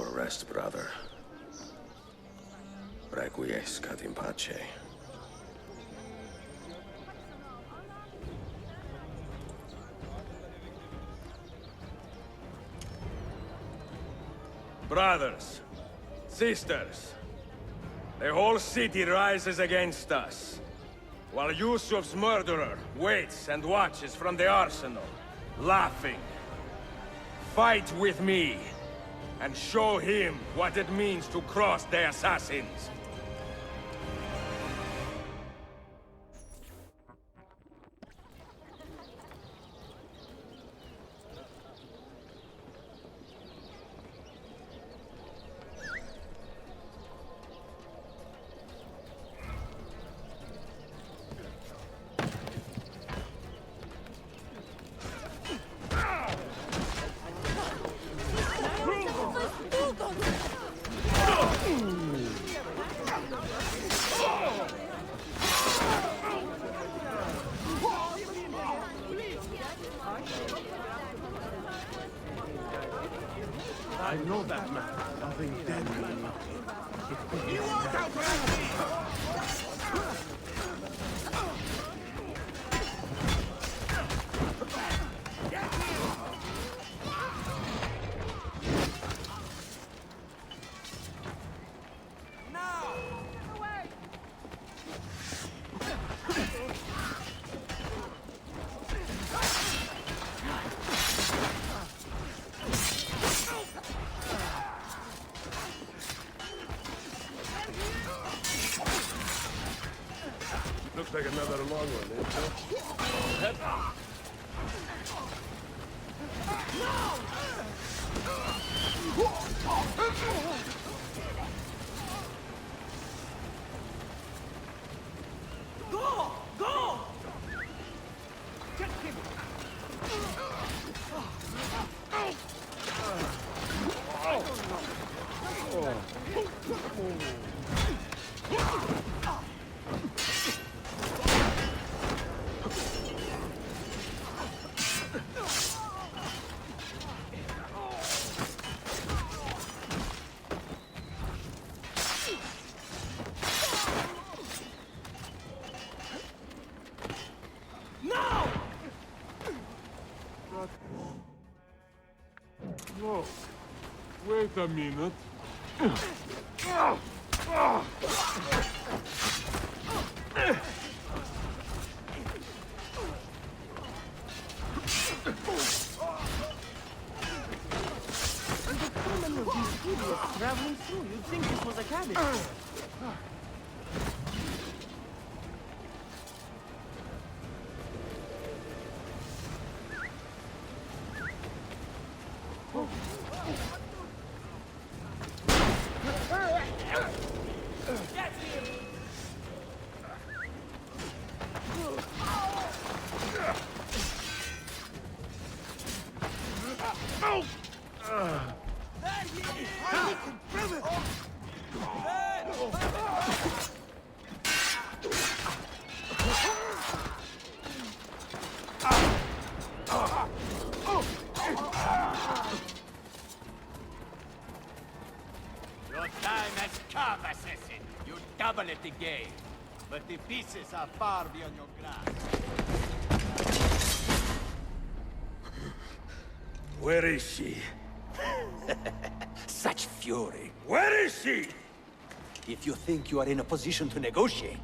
your rest, brother. Requiescat in pace. Brothers, sisters, the whole city rises against us, while Yusuf's murderer waits and watches from the arsenal, laughing. Fight with me, and show him what it means to cross the assassins. I know that man. Nothing deadly about him. You won't outrun me! Looks like another long one, eh? Go! Go! Get him! Whoa. Wait a minute. Traveling through, you'd think this was a cabin. Your time has come, assassin. You double it again. But the pieces are far beyond your grasp. Where is she? Such fury. Where is she? If you think you are in a position to negotiate,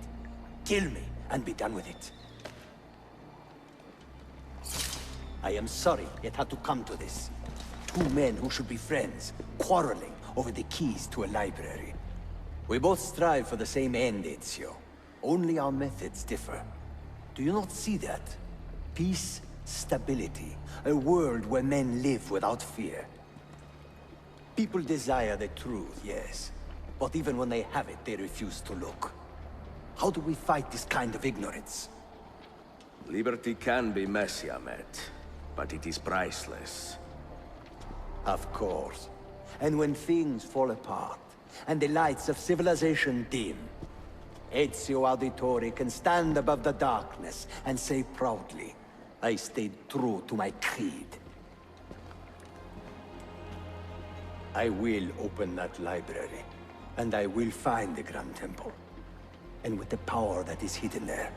kill me and be done with it. I am sorry it had to come to this. Two men who should be friends, quarreling over the keys to a library. We both strive for the same end, Ezio. Only our methods differ. Do you not see that? Peace, stability, a world where men live without fear. People desire the truth, yes. But even when they have it, they refuse to look. How do we fight this kind of ignorance? Liberty can be messy, Ahmed, but it is priceless. Of course. And when things fall apart, and the lights of civilization dim, Ezio Auditore can stand above the darkness and say proudly, I stayed true to my creed. I will open that library, and I will find the Grand Temple. And with the power that is hidden there,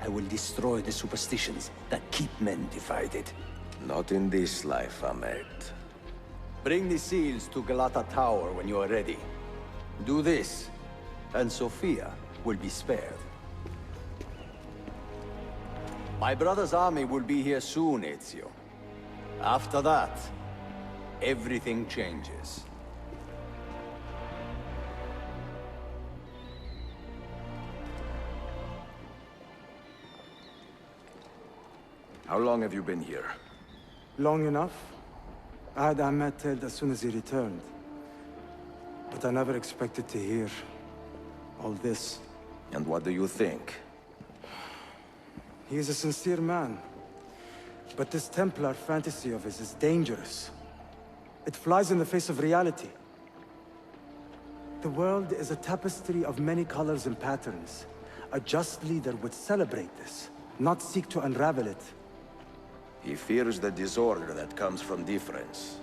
I will destroy the superstitions that keep men divided. Not in this life, Ahmed. Bring the seals to Galata Tower when you are ready. Do this, and Sophia will be spared. My brother's army will be here soon, Ezio. After that, everything changes. How long have you been here? Long enough. I had Ahmed killed as soon as he returned. But I never expected to hear all this. And what do you think? He is a sincere man. But this Templar fantasy of his is dangerous. It flies in the face of reality. The world is a tapestry of many colors and patterns. A just leader would celebrate this, not seek to unravel it. He fears the disorder that comes from difference.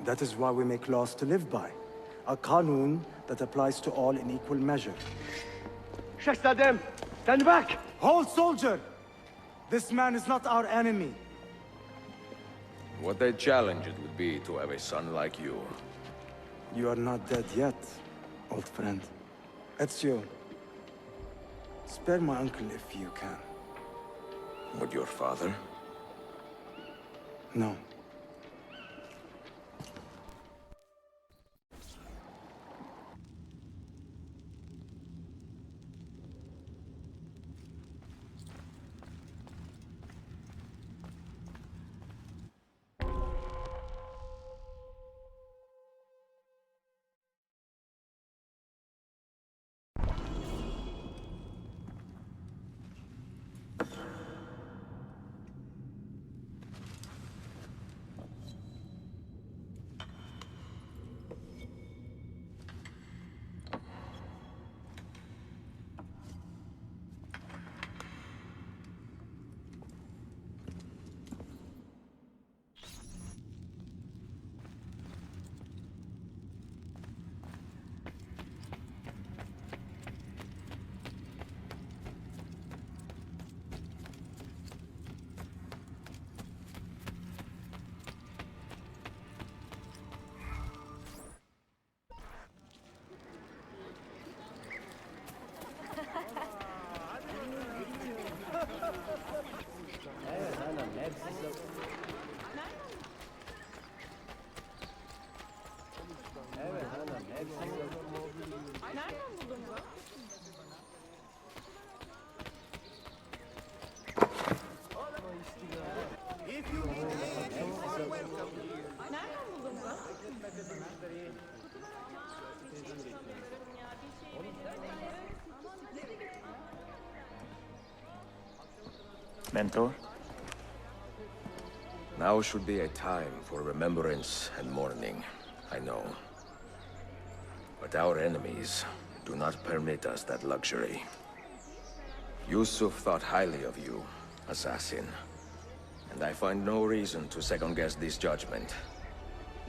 That is why we make laws to live by. A qanun that applies to all in equal measure. Shahzadem, stand back! Hold, soldier! This man is not our enemy. What a challenge it would be to have a son like you. You are not dead yet, old friend. Ezio, spare my uncle if you can. Would your father? No. Mentor? Now should be a time for remembrance and mourning, I know. But our enemies do not permit us that luxury. Yusuf thought highly of you, assassin. And I find no reason to second-guess this judgment.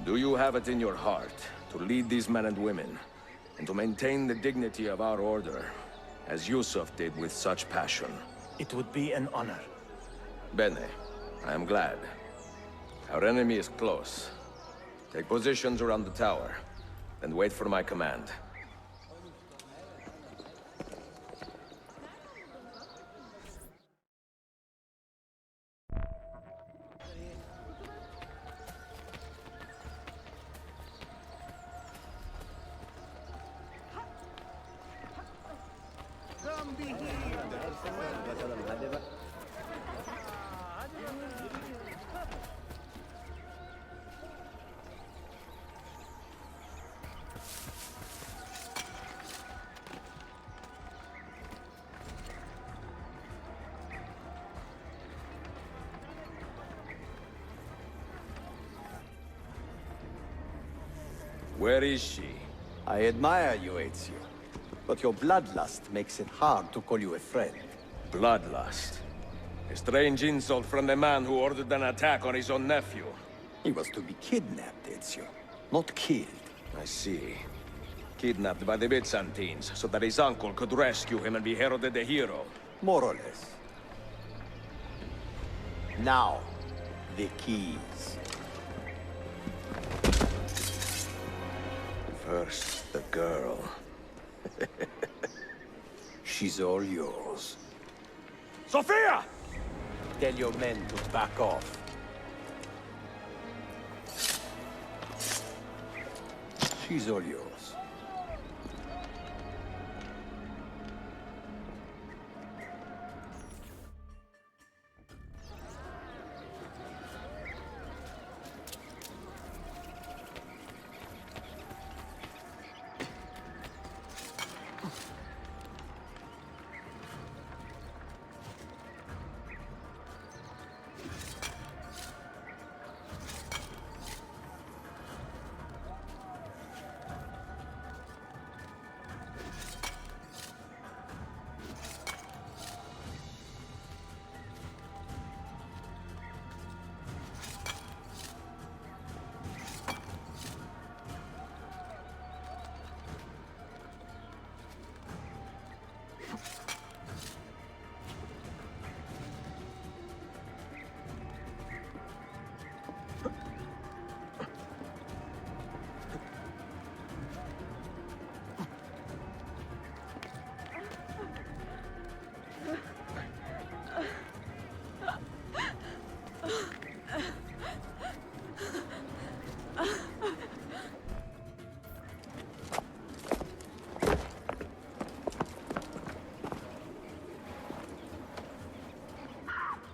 Do you have it in your heart to lead these men and women, and to maintain the dignity of our order, as Yusuf did with such passion? It would be an honor. Bene, I am glad. Our enemy is close. Take positions around the tower, and wait for my command. Where is she? I admire you, Ezio. But your bloodlust makes it hard to call you a friend. Bloodlust. A strange insult from the man who ordered an attack on his own nephew. He was to be kidnapped, Ezio. not killed. I see. Kidnapped by the Byzantines, so that his uncle could rescue him and be heralded a hero. More or less. Now, the keys. First, the girl. She's all yours. Sophia! Tell your men to back off. She's all yours.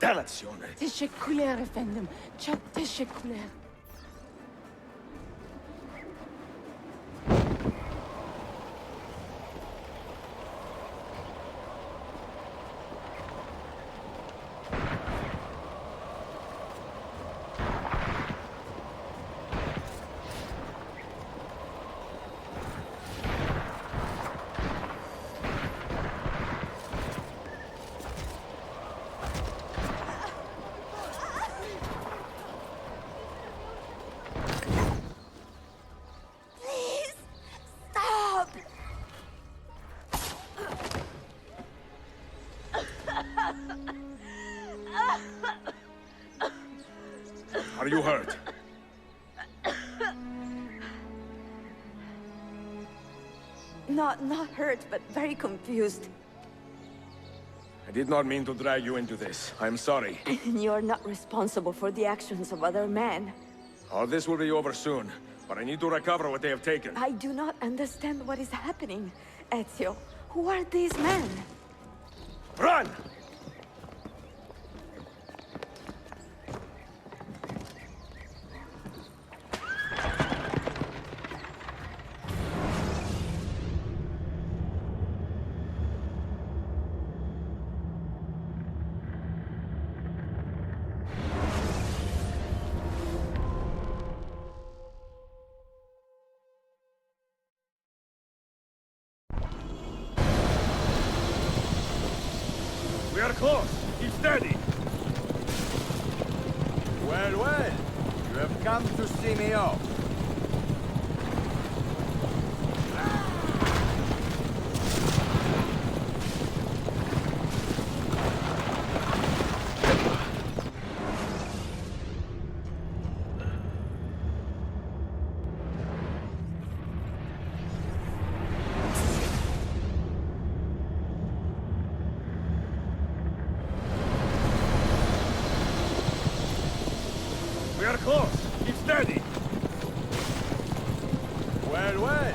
Delazione. Teşekkürler efendim. Çok teşekkürler. Are you hurt? Not hurt, but very confused. I did not mean to drag you into this. I'm sorry. You're not responsible for the actions of other men. All this will be over soon, but I need to recover what they have taken. I do not understand what is happening, Ezio. Who are these men? Run! We are close. Keep steady. Well, well. You have come to see me off. We are close. Keep steady. Well, well.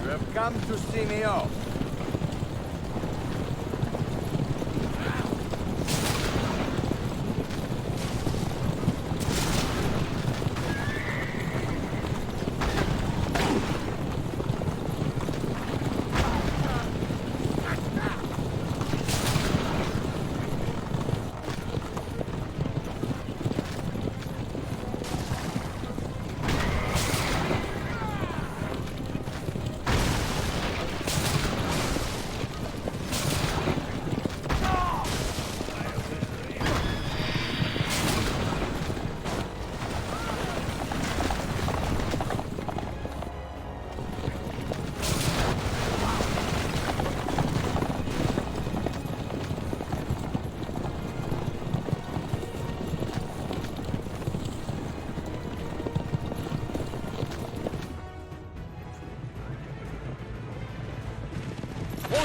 You have come to see me off.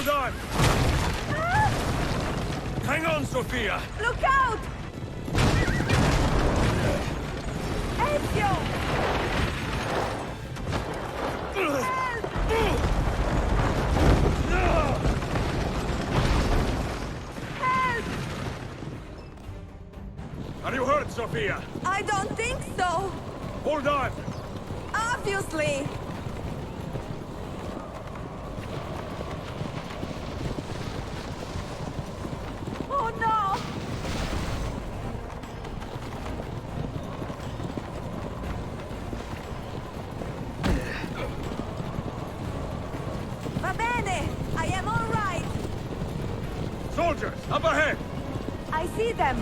Hold on! Hang on, Sophia! Look out! Ezio! Help! Are you hurt, Sophia? I don't think so. Hold on! Obviously. Oh no! Va bene! I am all right! Soldiers, up ahead! I see them!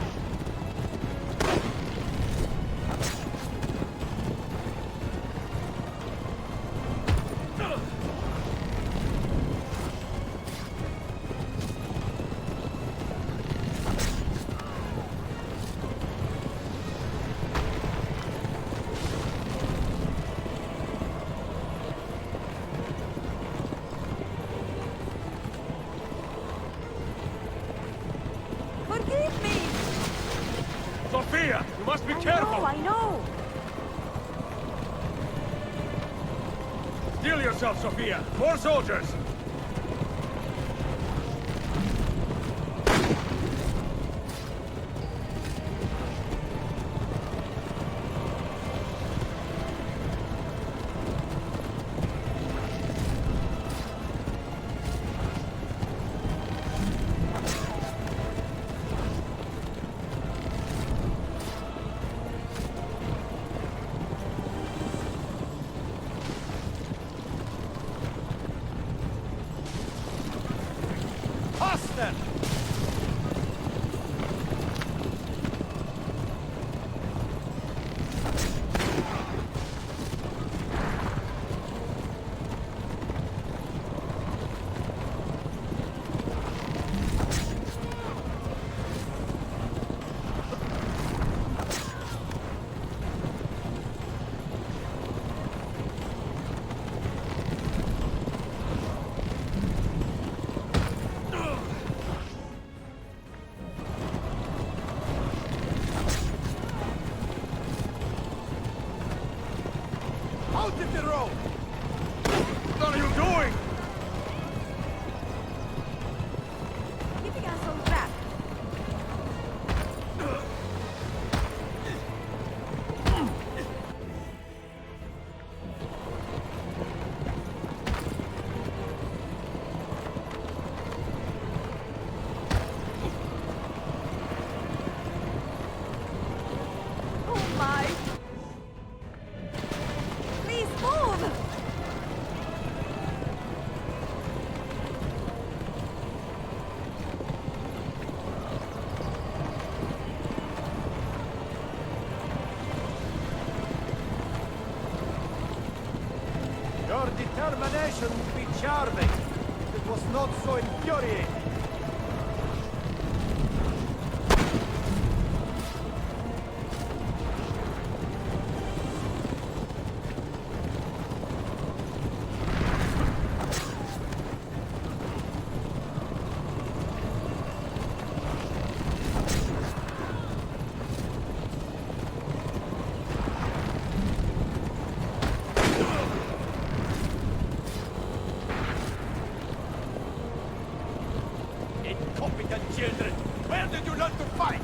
Forgive me! Sophia, you must be I careful! know, I know! Steel yourself, Sophia! More soldiers! Faster! Out of the road! What are you doing? Keeping us on track. Oh my! Please move! Your determination would be charming if it was not so infuriating. Incompetent children! Where did you learn to fight?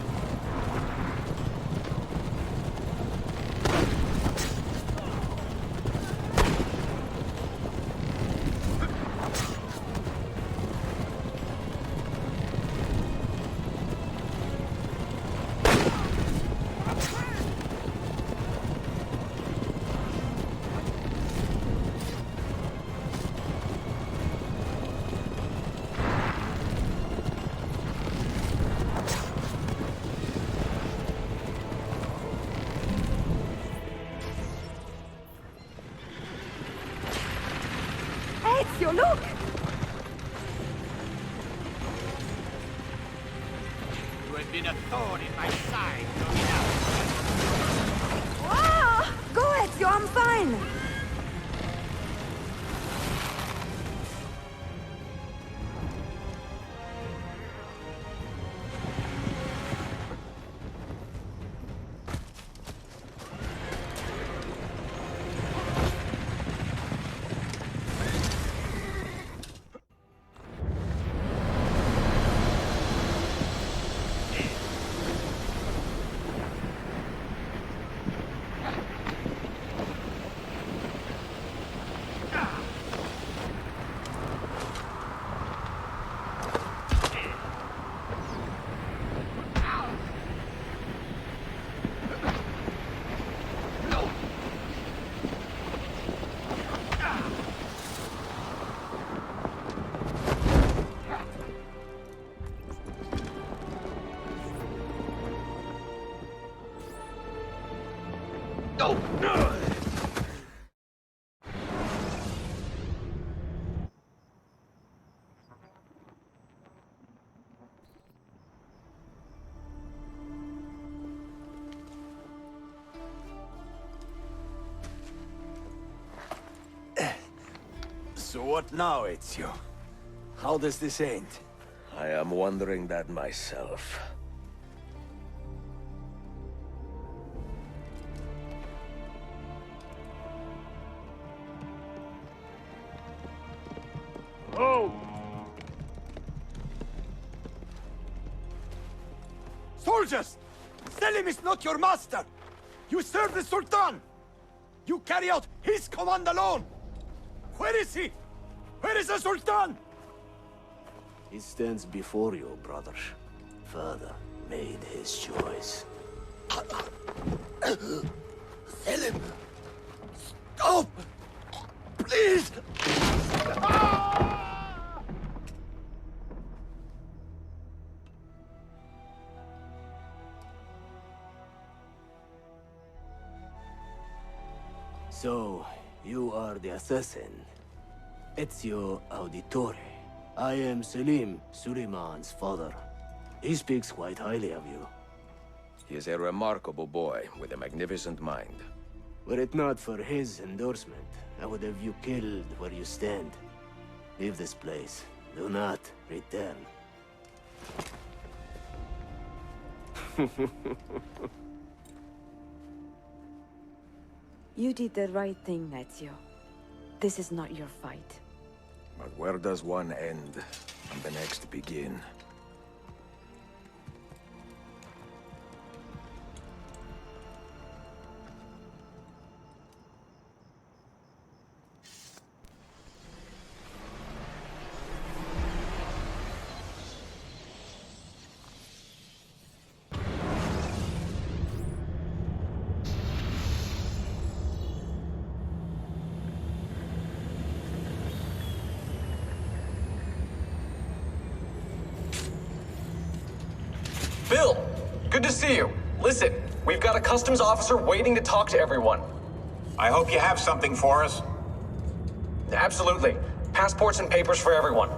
Ezio, look! You have been a thorn in my side, no doubt. Ah! Go, Ezio, I'm fine! So what now, Ezio? How does this end? I am wondering that myself. Oh! Soldiers! Selim is not your master! You serve the Sultan! You carry out his command alone! Where is he? Where is the Sultan? He stands before you, brother. Father made his choice. Selim! Stop! Please! So, you are the assassin. Ezio Auditore. I am Selim, Suleiman's father. He speaks quite highly of you. He is a remarkable boy with a magnificent mind. Were it not for his endorsement, I would have you killed where you stand. Leave this place. Do not return. You did the right thing, Ezio. This is not your fight. But where does one end and the next begin? Bill, good to see you. Listen, we've got a customs officer waiting to talk to everyone. I hope you have something for us. Absolutely. Passports and papers for everyone.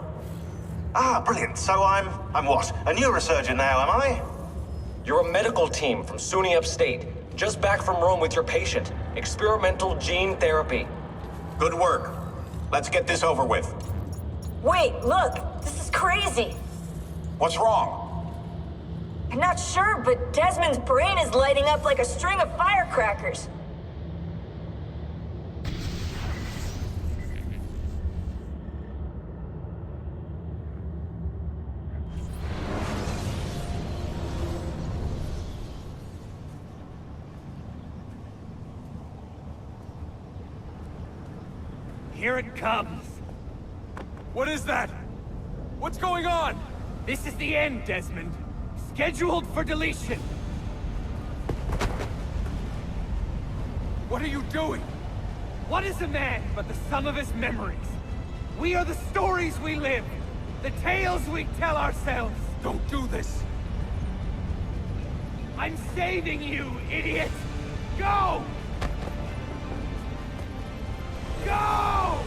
Ah, brilliant. So I'm what? A neurosurgeon now, am I? You're a medical team from SUNY Upstate. Just back from Rome with your patient. Experimental gene therapy. Good work. Let's get this over with. Wait, look! This is crazy! What's wrong? I'm not sure, but Desmond's brain is lighting up like a string of firecrackers. Here it comes! What is that? What's going on? This is the end, Desmond. Scheduled for deletion. What are you doing? What is a man but the sum of his memories? We are the stories we live, the tales we tell ourselves. Don't do this. I'm saving you, idiot! Go! Go!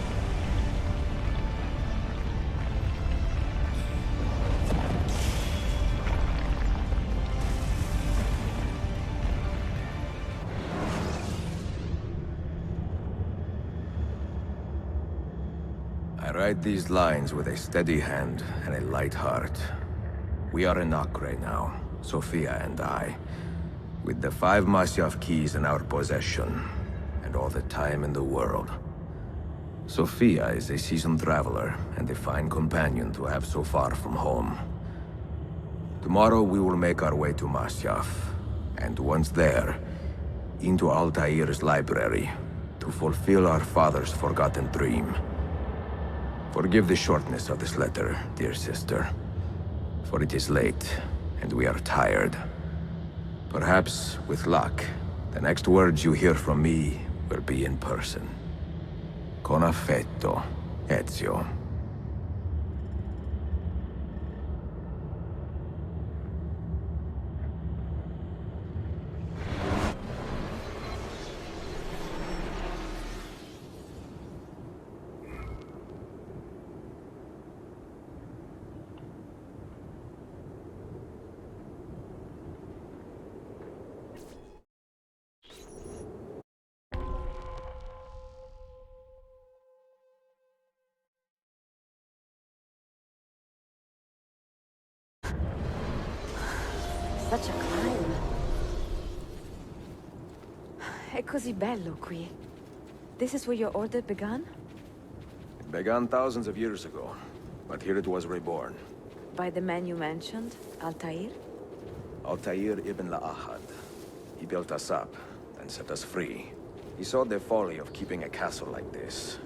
I write these lines with a steady hand and a light heart. We are in Acre now, Sofia and I, with the 5 Masyaf keys in our possession, and all the time in the world. Sofia is a seasoned traveler, and a fine companion to have so far from home. Tomorrow we will make our way to Masyaf, and once there, into Altair's library, to fulfill our father's forgotten dream. Forgive the shortness of this letter, dear sister, for it is late, and we are tired. Perhaps, with luck, the next words you hear from me will be in person. Con affetto, Ezio. such a climb. È così bello qui. This is where your order began? It began thousands of years ago, but here it was reborn. By the man you mentioned, Altair? Altair ibn La'ahad. He built us up, and set us free. He saw the folly of keeping a castle like this.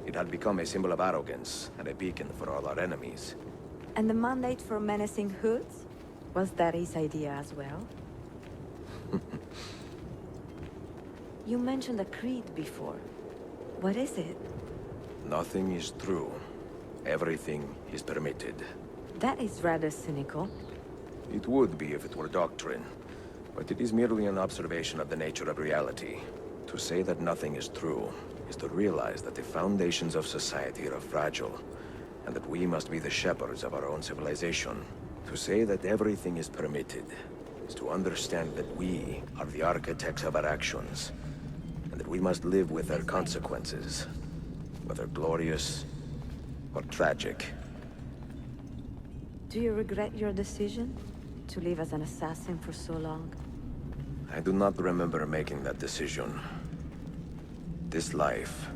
It had become a symbol of arrogance, and a beacon for all our enemies. And the mandate for menacing hoods? Was that his idea as well? You mentioned a creed before. What is it? Nothing is true. Everything is permitted. That is rather cynical. It would be if it were doctrine, but it is merely an observation of the nature of reality. To say that nothing is true is to realize that the foundations of society are fragile, and that we must be the shepherds of our own civilization. To say that everything is permitted is to understand that we are the architects of our actions, and that we must live with their consequences, whether glorious or tragic. Do you regret your decision to live as an assassin for so long? I do not remember making that decision. This life,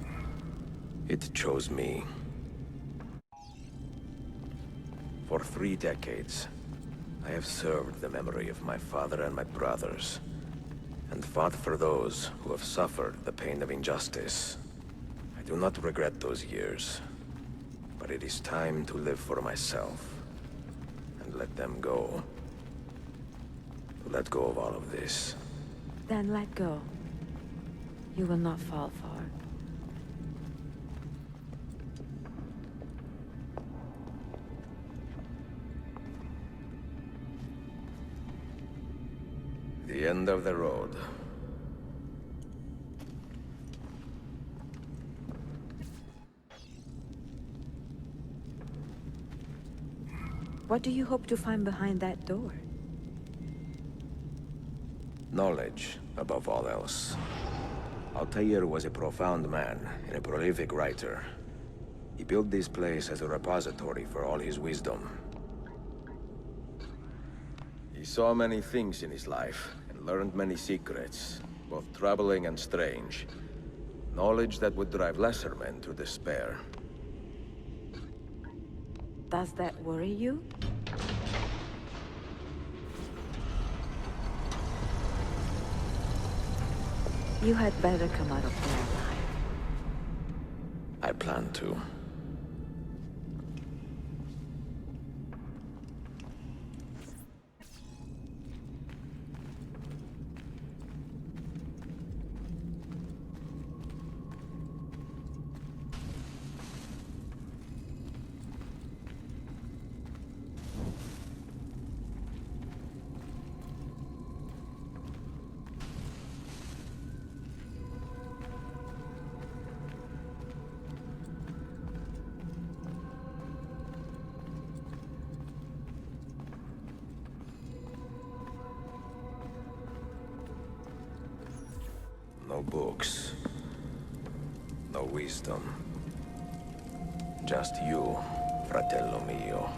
it chose me. For 3 decades, I have served the memory of my father and my brothers, and fought for those who have suffered the pain of injustice. I do not regret those years, but it is time to live for myself, and let them go. To let go of all of this. Then let go. You will not fall far. The end of the road. What do you hope to find behind that door? Knowledge, above all else. Altair was a profound man and a prolific writer. He built this place as a repository for all his wisdom. He saw many things in his life, and learned many secrets, both troubling and strange. Knowledge that would drive lesser men to despair. Does that worry you? You had better come out of there alive. I plan to. No books. No wisdom. Just you, fratello mio.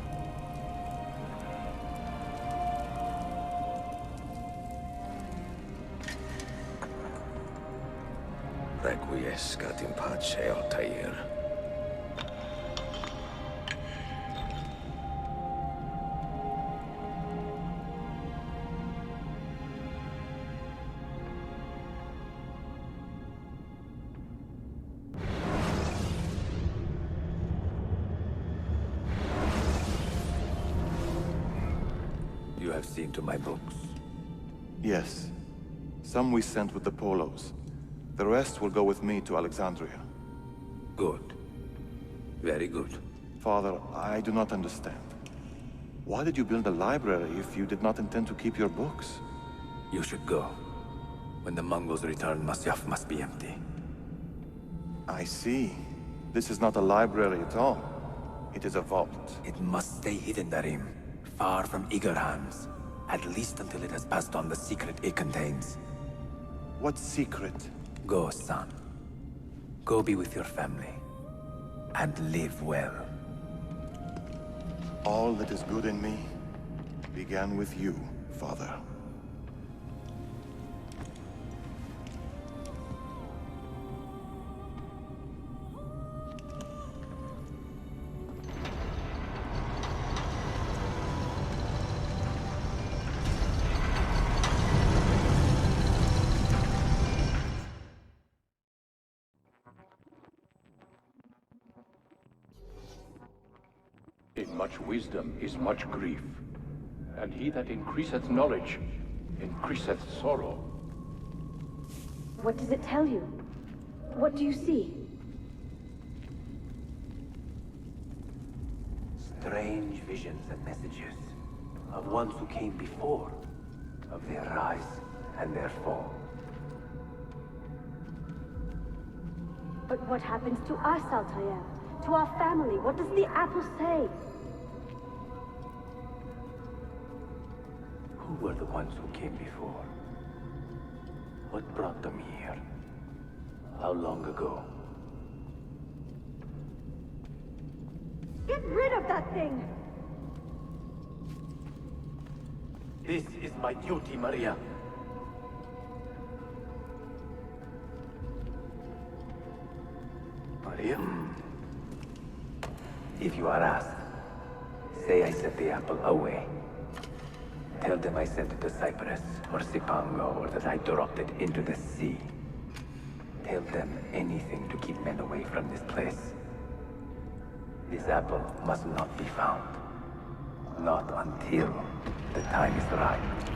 Requiescat in pace, Altair. You have seen to my books? Yes. Some we sent with the Polos. The rest will go with me to Alexandria. Good. Very good. Father, I do not understand. Why did you build a library if you did not intend to keep your books? You should go. When the Mongols return, Masyaf must be empty. I see. This is not a library at all. It is a vault. It must stay hidden, Darim. Far from eager hands. At least until it has passed on the secret it contains. What secret? Go, son. Go be with your family. And live well. All that is good in me began with you, Father. In much wisdom is much grief, and he that increaseth knowledge increaseth sorrow. What does it tell you? What do you see? Strange visions and messages of ones who came before, of their rise and their fall. But what happens to us, Altair? To our family? What does the apple say? Who were the ones who came before? What brought them here? How long ago? Get rid of that thing! This is my duty, Maria. Maria? If you are asked, say I set the apple away. Tell them I sent it to Cyprus, or Cipango, or that I dropped it into the sea. Tell them anything to keep men away from this place. This apple must not be found. Not until the time is right.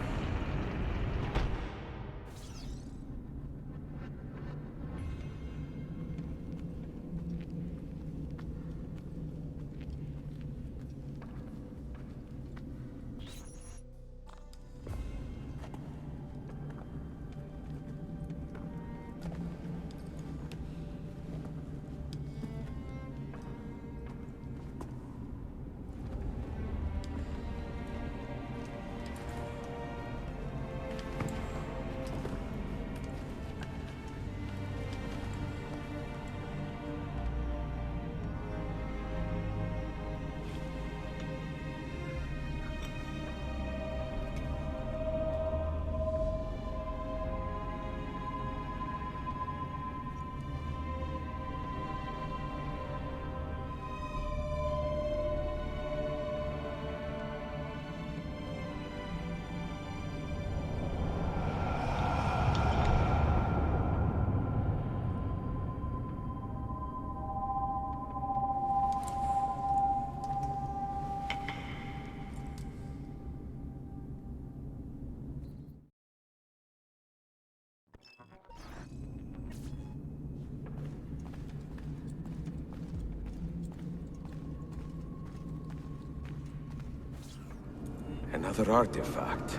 Another artifact.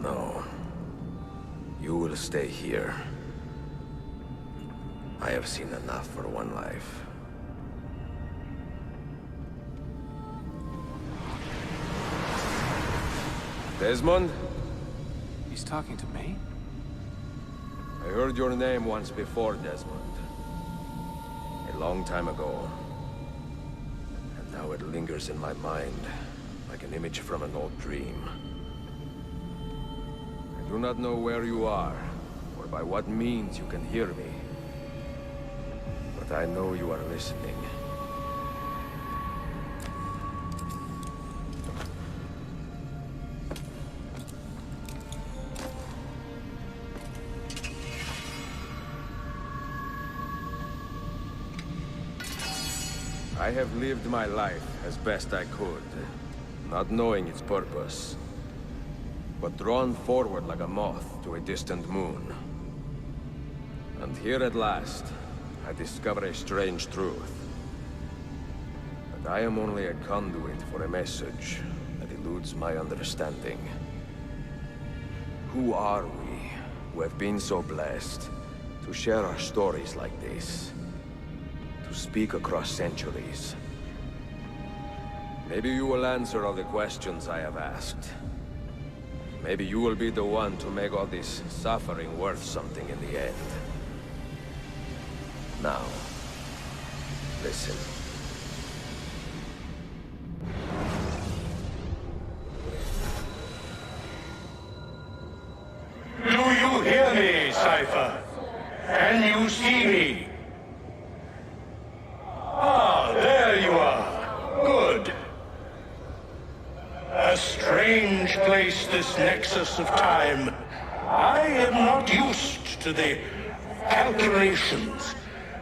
No. You will stay here. I have seen enough for one life. Desmond? He's talking to me? I heard your name once before, Desmond. A long time ago. And now it lingers in my mind, like an image from an old dream. I do not know where you are, or by what means you can hear me. But I know you are listening. I have lived my life as best I could, not knowing its purpose, but drawn forward like a moth to a distant moon. And here at last, I discover a strange truth. That I am only a conduit for a message that eludes my understanding. Who are we, who have been so blessed to share our stories like this? To speak across centuries. Maybe you will answer all the questions I have asked. Maybe you will be the one to make all this suffering worth something in the end. Now, listen. Can you see me? Ah, there you are. Good. A strange place, this nexus of time. I am not used to the calculations.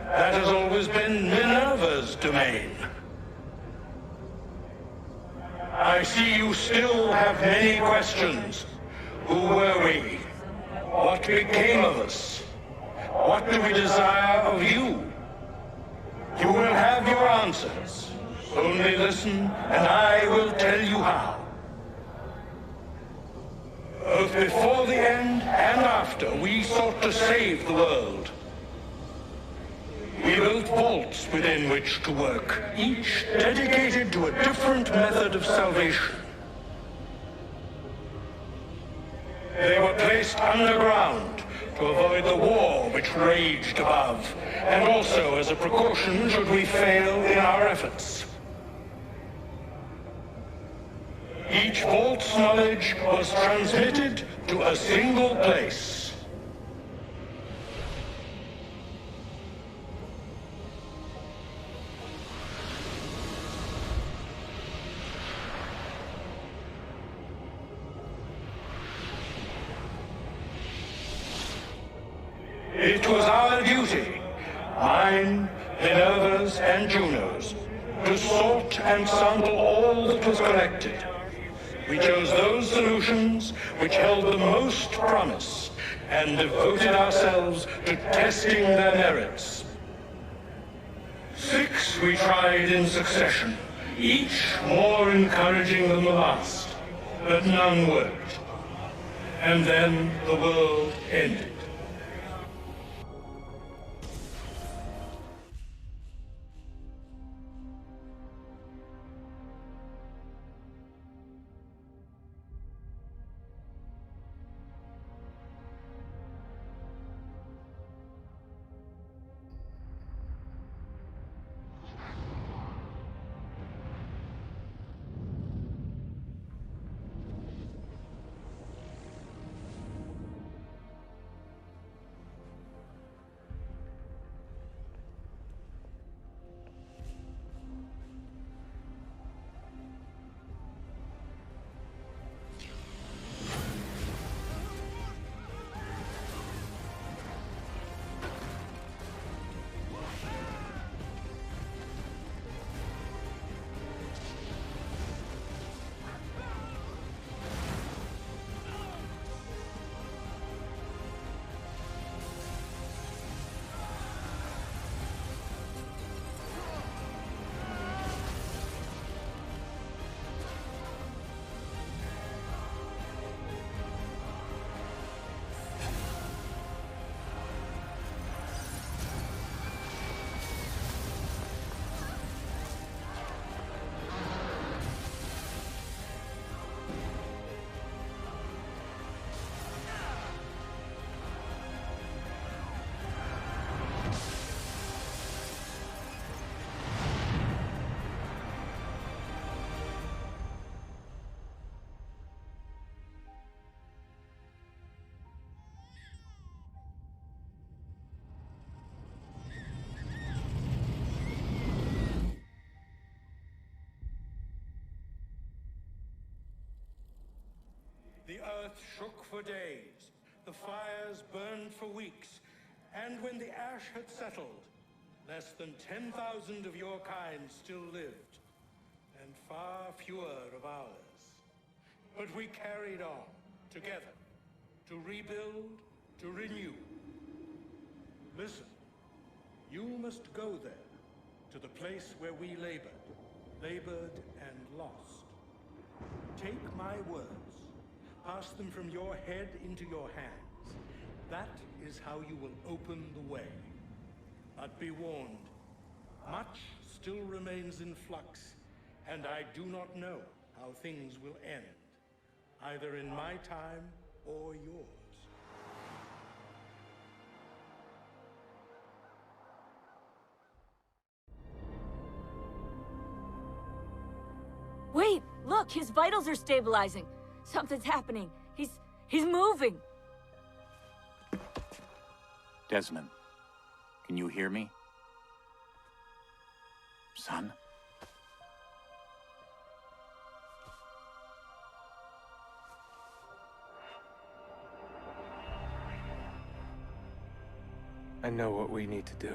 That has always been Minerva's domain. I see you still have many questions. Who were we? What became of us? What do we desire of you? You will have your answers. Only listen, and I will tell you how. Both before the end and after, we sought to save the world. We built vaults within which to work, each dedicated to a different method of salvation. They were placed underground to avoid the war which raged above, and also as a precaution should we fail in our efforts. Each vault's knowledge was transmitted to a single place. It was our duty, mine, Minerva's, and Juno's, to sort and sample all that was collected. We chose those solutions which held the most promise and devoted ourselves to testing their merits. 6 we tried in succession, each more encouraging than the last, but none worked. And then the world ended. The earth shook for days, the fires burned for weeks, and when the ash had settled, less than 10,000 of your kind still lived, and far fewer of ours. But we carried on, together, to rebuild, to renew. Listen, you must go there, to the place where we labored and lost. Take my words. Pass them from your head into your hands. That is how you will open the way. But be warned, much still remains in flux, and I do not know how things will end, either in my time or yours. Wait, look, his vitals are stabilizing. Something's happening. He's moving. Desmond, Can you hear me? Son? I know what we need to do.